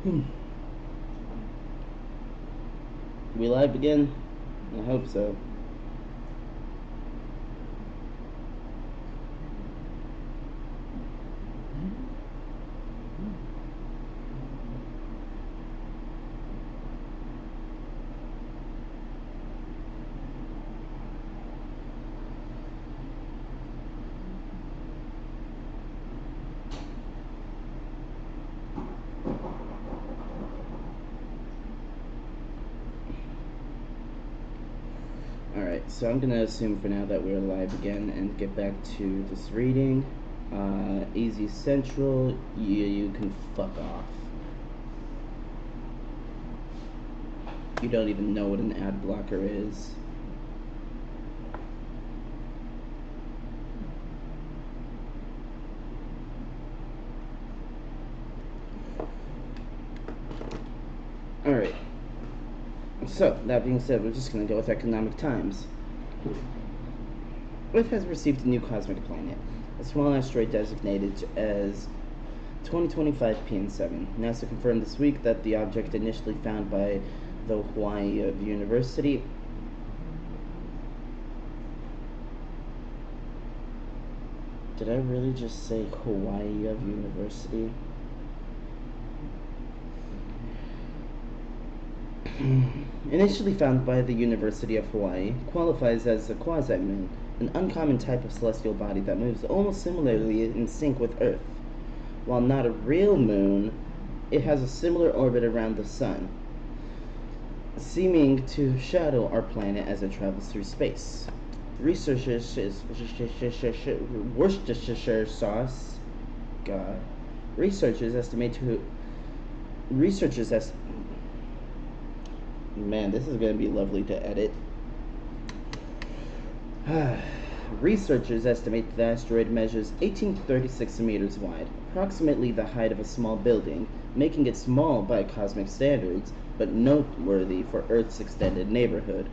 We live again? I hope so. Alright, so I'm gonna assume for now that we're live again and get back to this reading. Easy Central, you can fuck off. You don't even know what an ad blocker is. Alright. So, that being said, we're just going to go with Economic Times. Earth has received a new cosmic planet, a small asteroid designated as 2025 PN7. NASA confirmed this week that the object initially found by the Hawaii University Did I really just say Hawaii University? Initially found by the University of Hawaii, qualifies as a quasi-moon, an uncommon type of celestial body that moves almost similarly in sync with Earth. While not a real moon, it has a similar orbit around the Sun, seeming to shadow our planet as it travels through space. Researchers Worcestershire sauce. God. Man, this is going to be lovely to edit. Researchers estimate the asteroid measures 18 to 36 meters wide, approximately the height of a small building, making it small by cosmic standards, but noteworthy for Earth's extended neighborhood.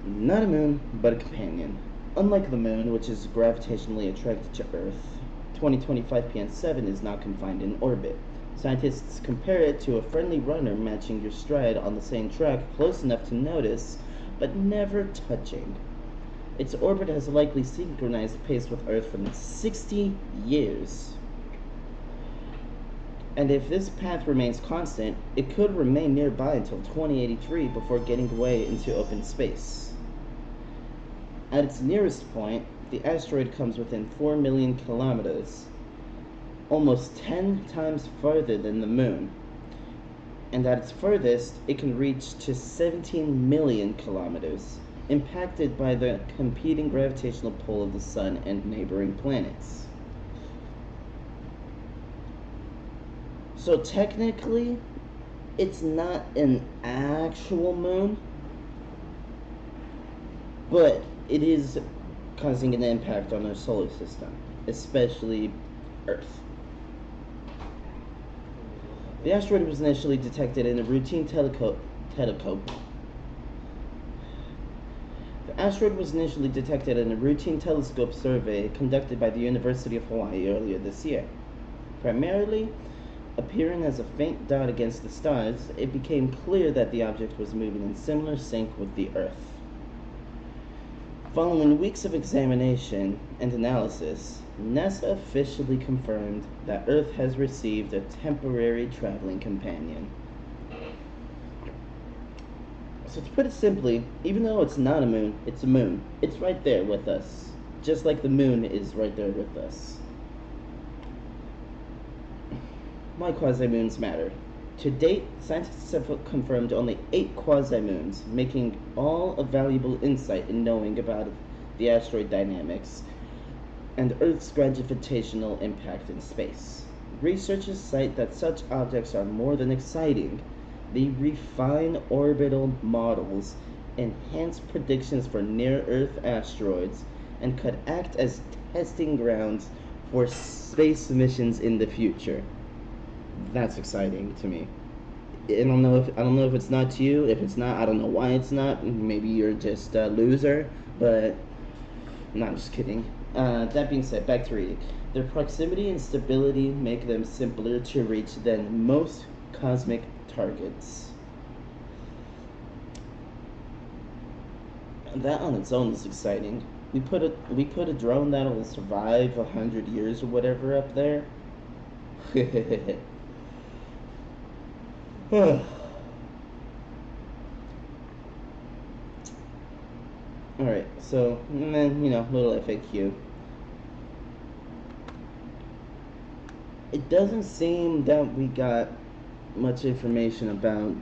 Not a moon, but a companion. Unlike the moon, which is gravitationally attracted to Earth, 2025 PN7 is not confined in orbit. Scientists compare it to a friendly runner matching your stride on the same track close enough to notice, but never touching. Its orbit has likely synchronized pace with Earth for 60 years. And if this path remains constant, it could remain nearby until 2083 before getting away into open space. At its nearest point, the asteroid comes within 4 million kilometers, almost 10 times farther than the moon. And at its furthest, it can reach to 17 million kilometers, impacted by the competing gravitational pull of the Sun and neighboring planets. So technically, it's not an actual moon, but it is causing an impact on our solar system, especially Earth. The asteroid was initially detected in a routine telescope survey conducted by the University of Hawaii earlier this year. Primarily appearing as a faint dot against the stars, it became clear that the object was moving in similar sync with the Earth. Following weeks of examination and analysis, NASA officially confirmed that Earth has received a temporary traveling companion. So to put it simply, even though it's not a moon, it's a moon. It's right there with us, just like the moon is right there with us. Why quasi-moons matter. To date, scientists have confirmed only 8 quasi-moons, making all a valuable insight in knowing about the asteroid dynamics and Earth's gravitational impact in space. Researchers cite that such objects are more than exciting. They refine orbital models, enhance predictions for near-Earth asteroids, and could act as testing grounds for space missions in the future. That's exciting to me. I don't know if it's not to you. If it's not, I don't know why it's not. Maybe you're just a loser. But No, I'm just kidding. That being said, back to reading. Their proximity and stability make them simpler to reach than most cosmic targets. That on its own is exciting. We put a drone that'll survive 100 years or whatever up there. Alright, so, and then, little FAQ. It doesn't seem that we got much information about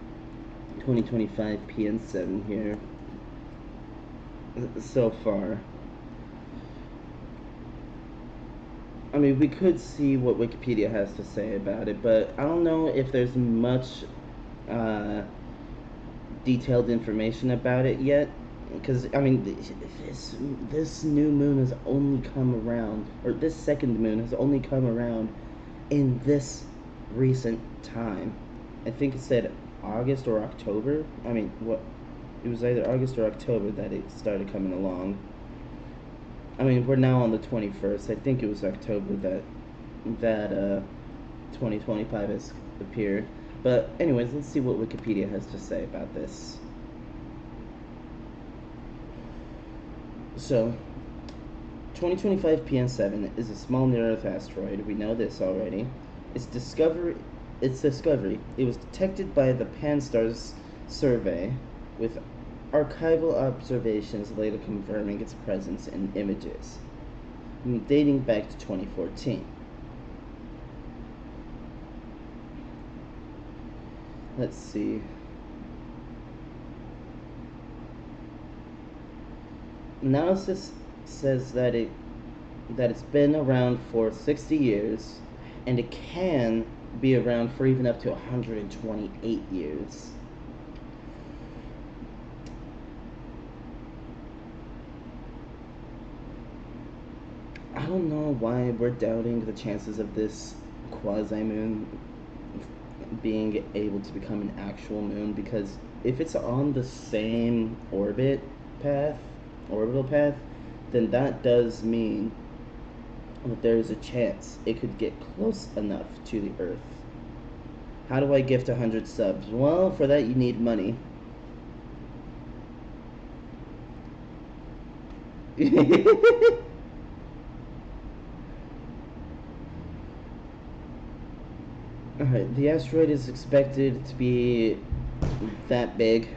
2025 PN7 here so far. I mean, we could see what Wikipedia has to say about it, but I don't know if there's much detailed information about it yet. Because, I mean, this new moon has only come around, or this second moon has only come around in this recent time. I think it said August or October. I mean, it was either August or October that it started coming along. I mean, we're now on the 21st. I think it was October that 2025 has appeared. But anyways, let's see what Wikipedia has to say about this. So, 2025 PN7 is a small near-Earth asteroid. We know this already. Its discovery. It was detected by the Pan-STARRS survey, with archival observations later confirming its presence in images, dating back to 2014. Let's see. Analysis says that it's been around for 60 years, and it can be around for even up to 128 years. I don't know why we're doubting the chances of this quasi-moon being able to become an actual moon, because if it's on the same orbital path, then that does mean that there is a chance it could get close enough to the Earth. How do I gift 100 subs? Well, for that you need money. Alright, the asteroid is expected to be that big.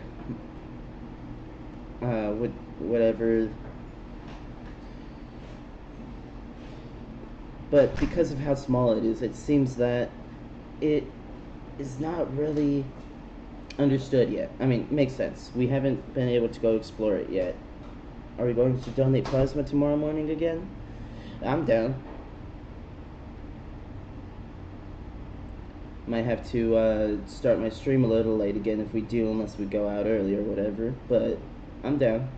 Whatever. But because of how small it is, it seems that it is not really understood yet. I mean, makes sense. We haven't been able to go explore it yet. Are we going to donate plasma tomorrow morning again? I'm down. Might have to start my stream a little late again if we do, unless we go out early or whatever, but I'm down.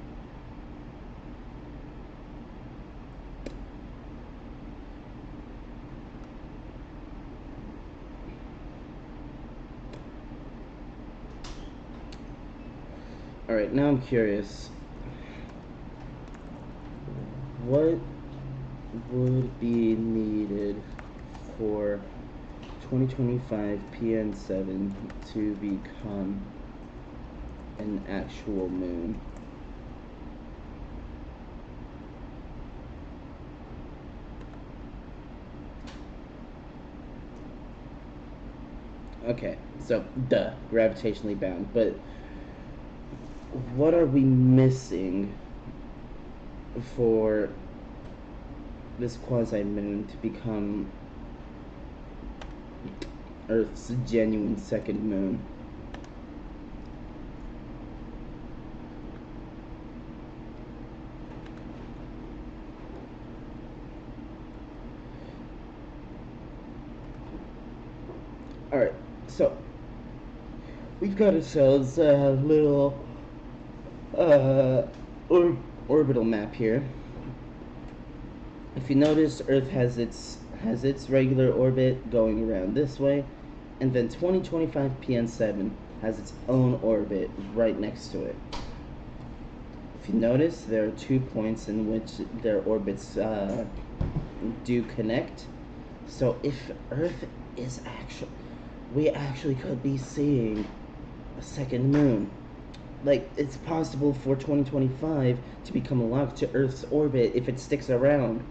Alright, now I'm curious. What would be needed for 2025 PN7 to become an actual moon? Okay, so gravitationally bound, but what are we missing for this quasi-moon to become Earth's genuine second moon? Alright, so we've got ourselves a little orbital map here. If you notice, Earth has its regular orbit going around this way, and then 2025 PN7 has its own orbit right next to it. If if you notice, there are 2 points in which their orbits do connect. So if Earth is we actually could be seeing a second moon. Like, it's possible for 2025 to become locked to Earth's orbit if it sticks around.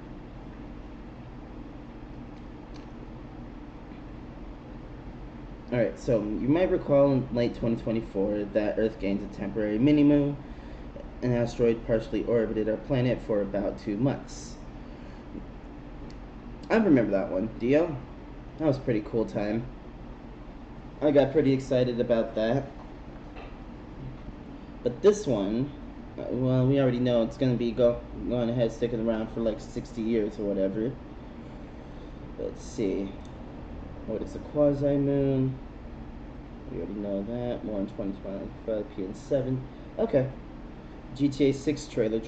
Alright, so you might recall in late 2024 that Earth gained a temporary mini-moon. An asteroid partially orbited our planet for about 2 months. I remember that one. Do you? That was a pretty cool time. I got pretty excited about that. But this one, well, we already know it's going to be going ahead, sticking around for like 60 years or whatever. Let's see. What is a quasi-moon? We already know that. More in 2025, PN7. Okay. GTA 6 trailer.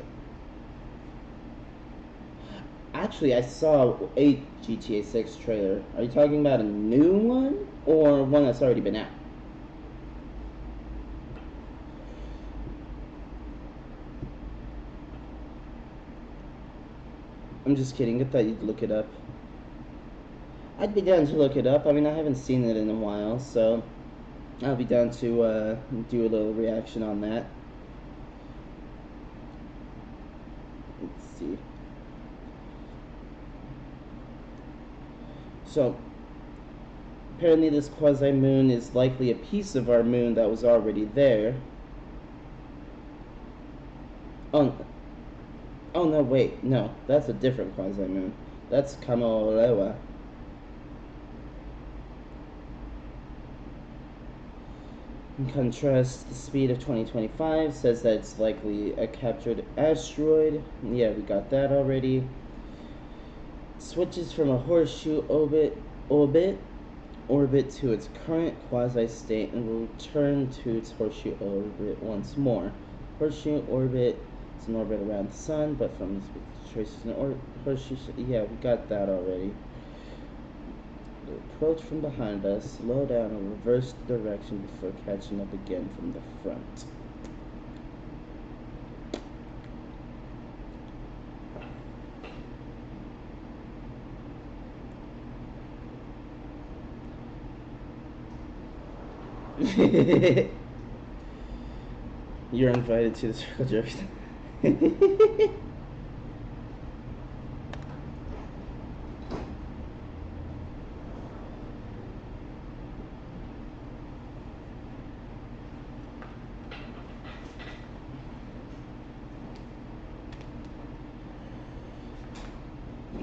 Actually, I saw a GTA 6 trailer. Are you talking about a new one or one that's already been out? I'm just kidding. I thought you'd look it up. I'd be down to look it up. I mean, I haven't seen it in a while, so I'll be down to do a little reaction on that. Let's see. So, apparently this quasi-moon is likely a piece of our moon that was already there. Oh no, wait, no, that's a different quasi-moon. That's Kamolewa. In contrast, the speed of 2025 says that it's likely a captured asteroid. Yeah, we got that already. Switches from a horseshoe orbit to its current quasi-state and will return to its horseshoe orbit once more. Horseshoe orbit is an orbit around the sun, but from its traces in horseshoe. Yeah, we got that already. Approach from behind us, slow down and reverse direction before catching up again from the front. You're invited to the circle jerk.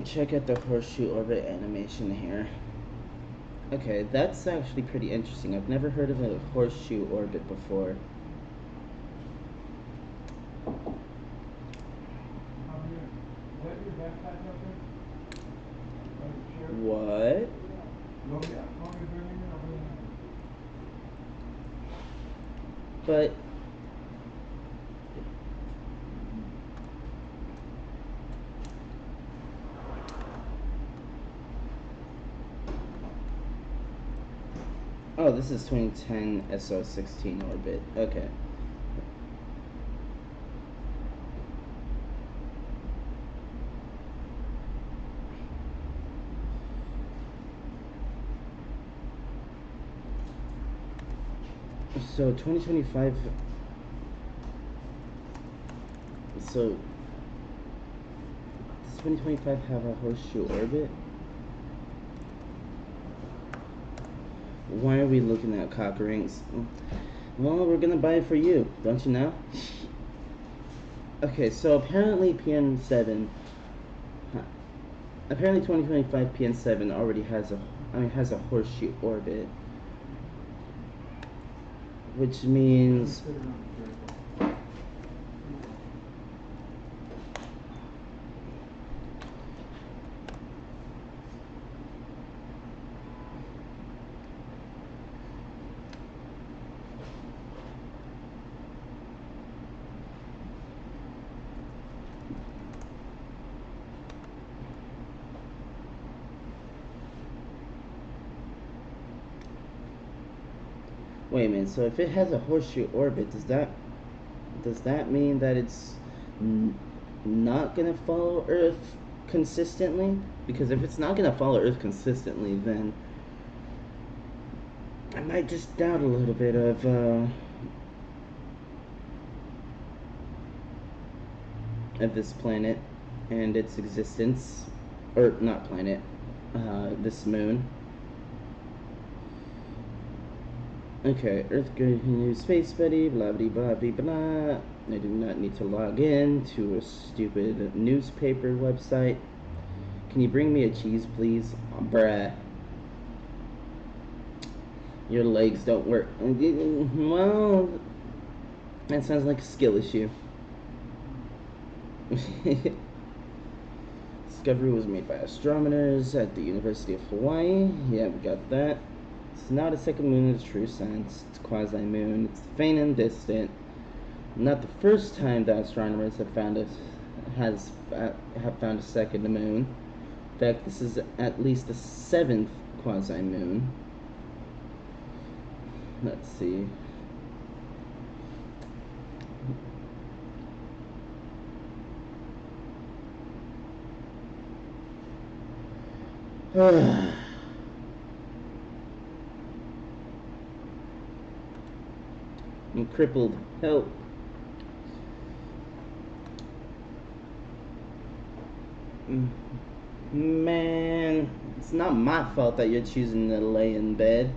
Check out the horseshoe orbit animation here. Okay, that's actually pretty interesting. I've never heard of a horseshoe orbit before. What? But oh, this is 2010 SO16 orbit. Okay. So 2025. So does 2025 have a horseshoe orbit? Why are we looking at cock rings? Well, we're gonna buy it for you, don't you know? Okay, so apparently PN7, apparently 2025 PN7 already has a horseshoe orbit, which means wait a minute, so if it has a horseshoe orbit, does does that mean that it's not gonna follow Earth consistently? Because if it's not gonna follow Earth consistently, then I might just doubt a little bit of this planet and its existence, or not planet, this moon. Okay, Earth good news, space buddy, blah blah blah blah blah. I do not need to log in to a stupid newspaper website. Can you bring me a cheese, please? Oh, bruh. Your legs don't work. Well, that sounds like a skill issue. Discovery was made by astronomers at the University of Hawaii. Yeah, we got that. It's not a second moon in the true sense. It's a quasi-moon. It's faint and distant. Not the first time that astronomers have found a second moon. In fact, this is at least the 7th quasi-moon. Let's see. I'm crippled. Help. Man, it's not my fault that you're choosing to lay in bed.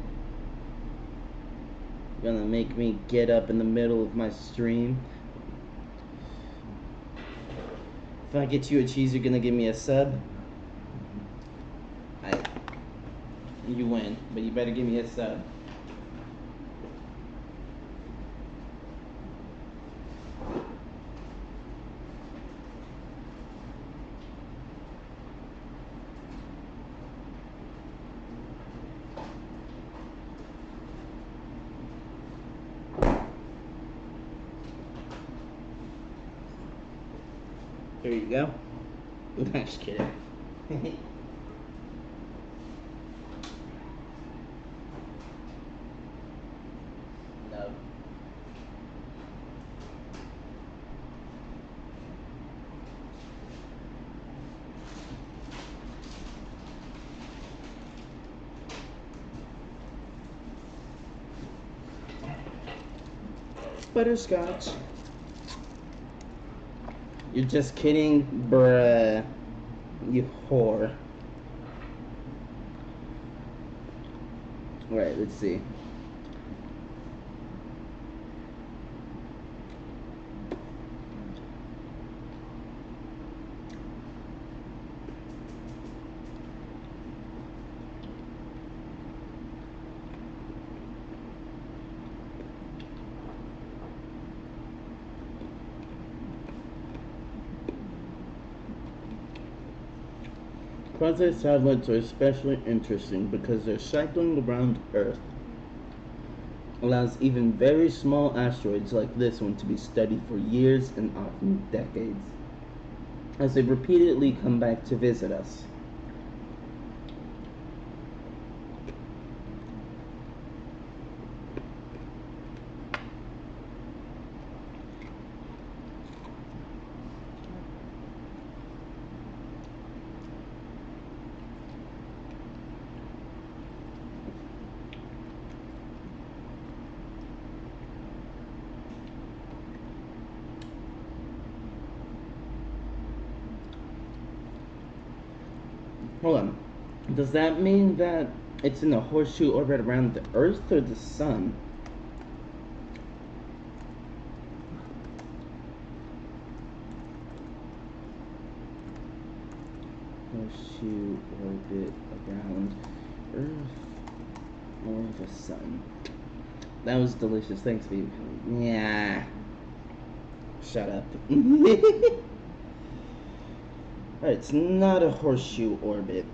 You're gonna make me get up in the middle of my stream. If I get you a cheese, you're gonna give me a sub? You win, but you better give me a sub. There you go. Just kidding. No. Butterscotch. You're just kidding, bruh. You whore. Alright, let's see. Quasi-satellites are especially interesting because their cycling around Earth allows even very small asteroids like this one to be studied for years and often decades, as they repeatedly come back to visit us. Hold on. Does that mean that it's in a horseshoe orbit around the Earth or the Sun? Horseshoe orbit around Earth or the Sun. That was delicious. Thanks, baby. Yeah. Shut up. Alright, it's not a horseshoe orbit.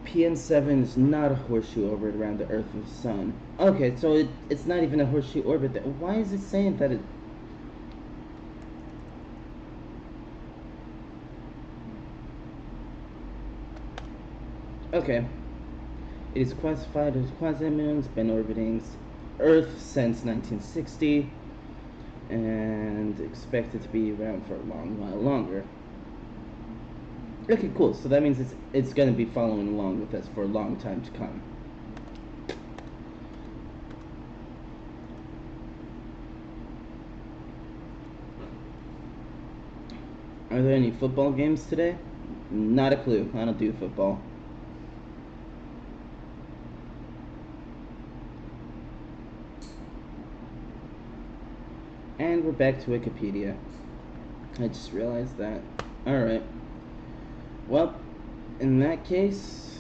PN7 is not a horseshoe orbit around the Earth and Sun. Okay, so it's not even a horseshoe orbit. Why is it saying that it... Okay. It is classified as quasi-moons, been orbiting Earth since 1960. and expect it to be around for a long while longer. Okay, cool. So that means it's going to be following along with us for a long time to come. Are there any football games today? Not a clue. I don't do football. And we're back to Wikipedia. I just realized that. Alright. Well, in that case,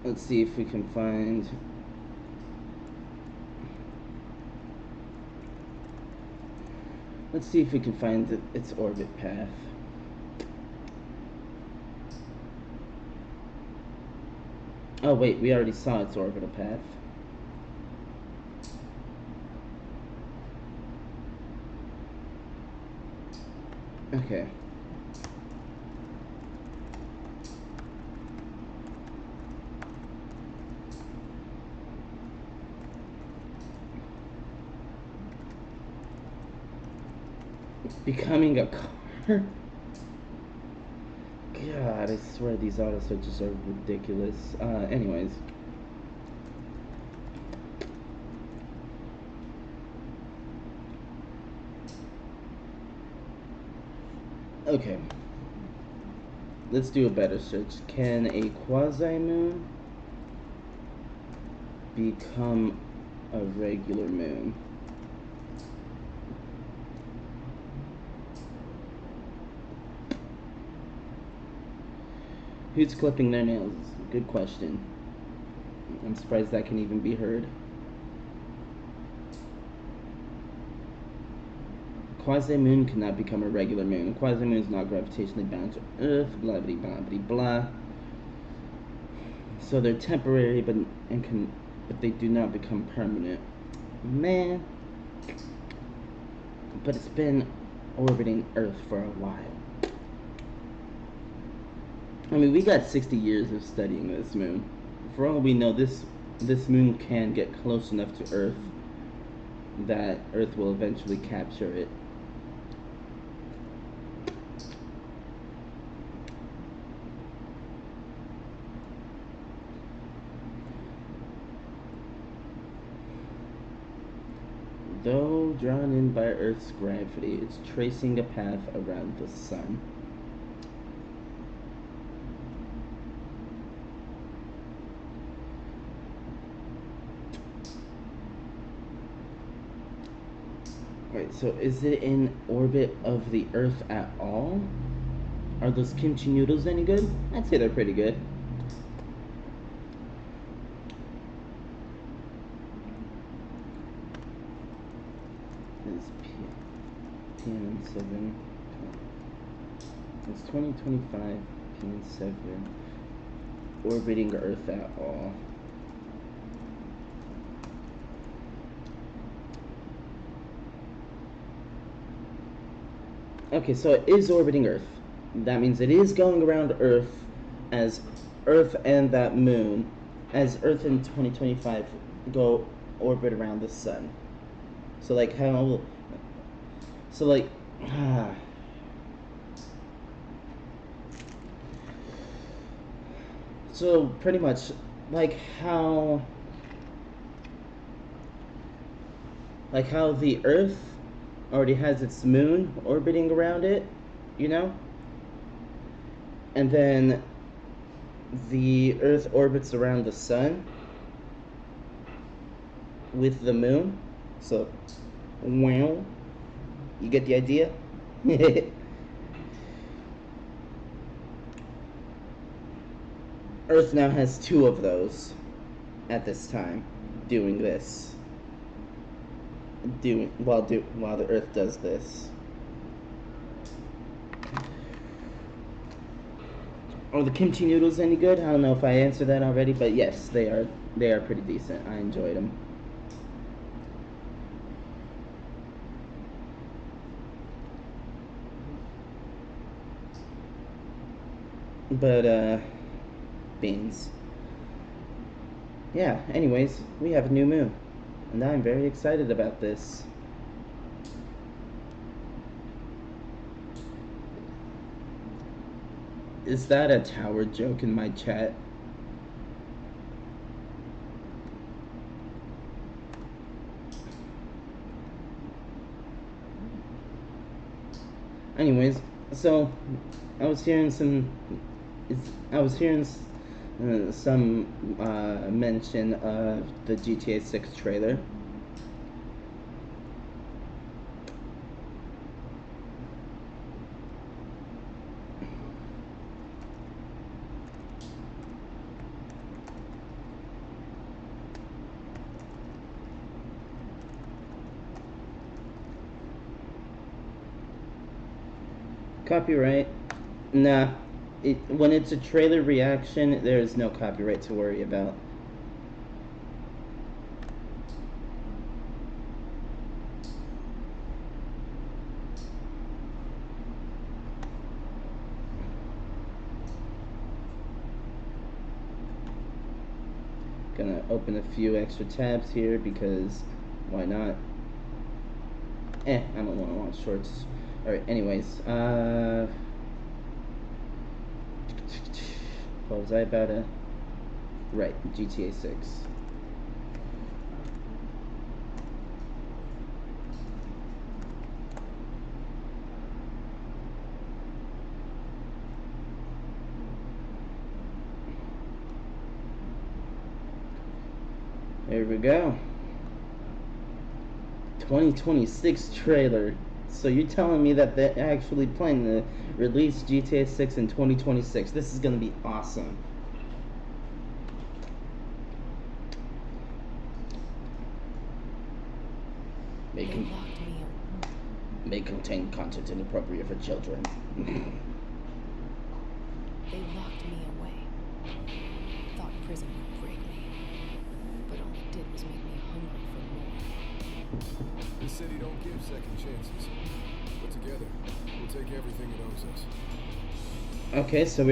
let's see if we can find... Let's see if we can find its orbit path. Oh wait, we already saw its orbital path. Okay. Becoming a car? God, I swear these auto switches are ridiculous. Anyways. Okay. Let's do a better search. Can a quasi-moon become a regular moon? Who's clipping their nails? Good question. I'm surprised that can even be heard. Quasi-moon cannot become a regular moon. A quasi-moon is not gravitationally bound to Earth, blah blah blah blah blah. So they're temporary, but they do not become permanent. Man. But it's been orbiting Earth for a while. I mean, we got 60 years of studying this moon. For all we know, this moon can get close enough to Earth that Earth will eventually capture it. Though drawn in by Earth's gravity, it's tracing a path around the sun. Wait, so is it in orbit of the Earth at all? Are those kimchi noodles any good? I'd say they're pretty good. PN7. It's 2025 PN7 orbiting Earth at all. Okay, so it is orbiting Earth. That means it is going around Earth as Earth and that moon, as Earth in 2025 go orbit around the sun. So like how... So like... So pretty much like how the Earth already has its moon orbiting around it, you know? And then the Earth orbits around the sun with the moon. So, wow. You get the idea? Earth now has two of those at this time doing this. While the Earth does this. Are the kimchi noodles any good? I don't know if I answered that already, but yes, they are pretty decent. I enjoyed them. But beans. Yeah, anyways, we have a new moon. And I'm very excited about this. Is that a tower joke in my chat? Anyways, so I was hearing some some mention of the GTA 6 trailer. Copyright? Nah. When it's a trailer reaction, there's no copyright to worry about. Gonna open a few extra tabs here because why not? I don't want to watch shorts. Alright, anyways, what was I about to... Right, GTA 6. There we go. 2026 trailer. So you're telling me that they're actually planning to release GTA 6 in 2026. This is gonna be awesome. May contain content inappropriate for children. They locked me away. Thought prison would break me. But all it did was make me hungry for more. This city don't give second chances. But together, we'll take everything it owes us. Okay, so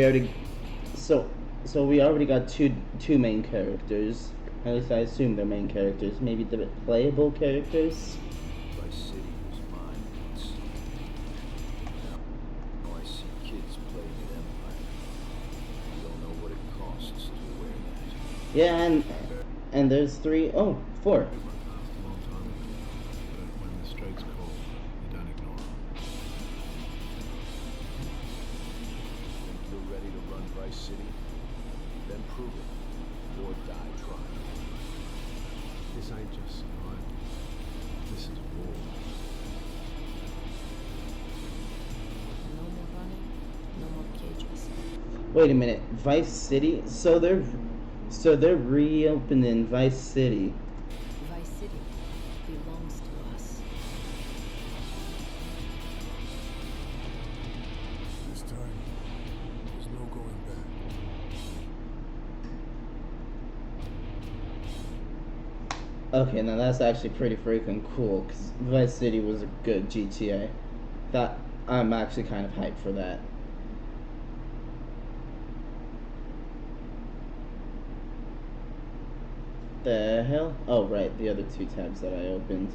we already got two main characters. At least I assume they're main characters. Maybe the playable characters. My city was mine once. Now I see kids playing at Empire. You don't know what it costs to wear that. Yeah, and there's three. Oh, four. A long time ago, but when the strike's cold, you don't ignore them. Think you're ready to run Vice City? Then prove it, or die trying. This ain't just survival. This is war. No more running, no more cages. Wait a minute, Vice City? So they're reopening Vice City. Vice City belongs to us. This time, there's no going back. Okay, now that's actually pretty freaking cool, because Vice City was a good GTA. I'm actually kind of hyped for that. The hell? Oh, right, the other two tabs that I opened.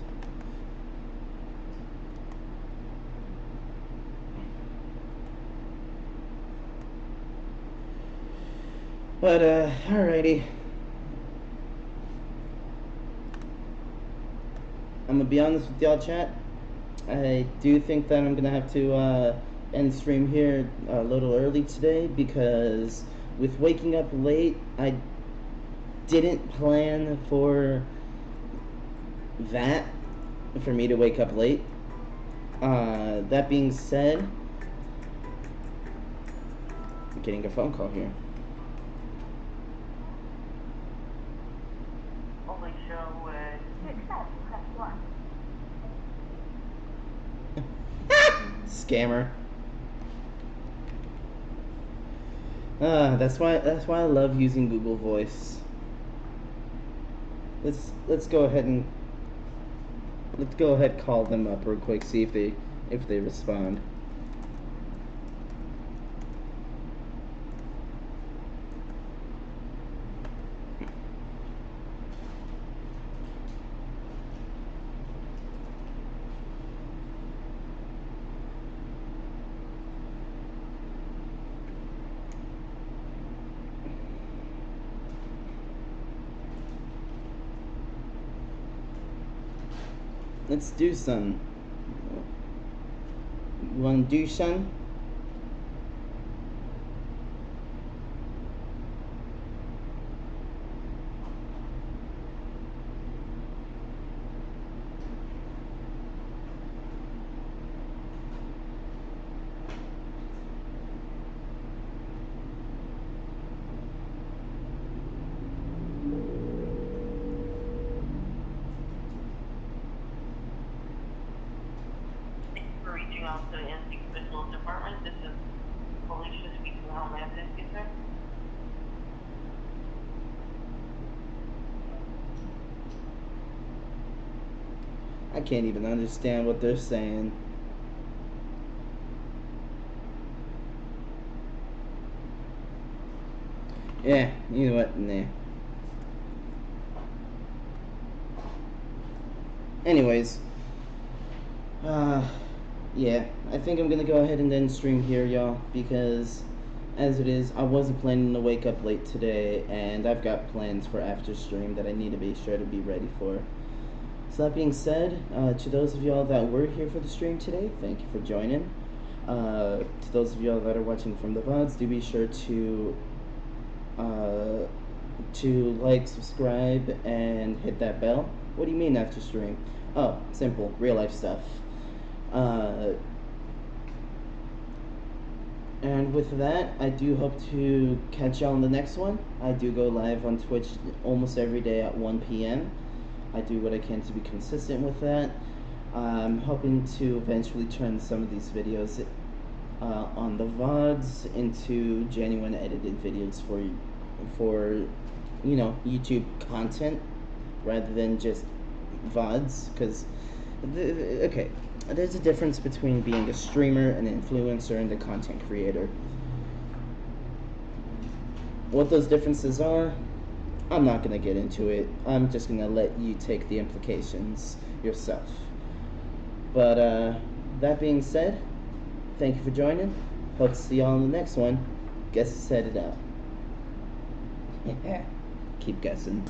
But, alrighty. I'm gonna be honest with y'all, chat. I do think that I'm gonna have to end stream here a little early today because with waking up late, I didn't plan for that, for me to wake up late. That being said, I'm getting a phone call here. Only show to accept, press 1. Scammer. That's why I love using Google Voice. Let's go ahead call them up real quick, see if they respond. let's do some. You wanna do some? Thank you for reaching out to the NC Special Department. This is Felicia speaking. How may I assist you, sir? I can't even understand what they're saying. Yeah, you know what? Nah. Anyways, yeah, I think I'm gonna go ahead and end stream here, y'all, because as it is, I wasn't planning to wake up late today, and I've got plans for after stream that I need to be sure to be ready for. So that being said, to those of y'all that were here for the stream today, thank you for joining. To those of y'all that are watching from the VODs, do be sure to like, subscribe, and hit that bell. What do you mean after stream? Oh, simple, real life stuff. And with that, I do hope to catch y'all on the next one. I do go live on Twitch almost every day at 1 p.m. I do what I can to be consistent with that. I'm hoping to eventually turn some of these videos on the VODs into genuine edited videos for you know, YouTube content rather than just VODs, because okay, there's a difference between being a streamer, an influencer, and a content creator. What those differences are, I'm not gonna get into it. I'm just gonna let you take the implications yourself. But that being said, thank you for joining. Hope to see y'all in the next one. Guess set it out. Keep guessing.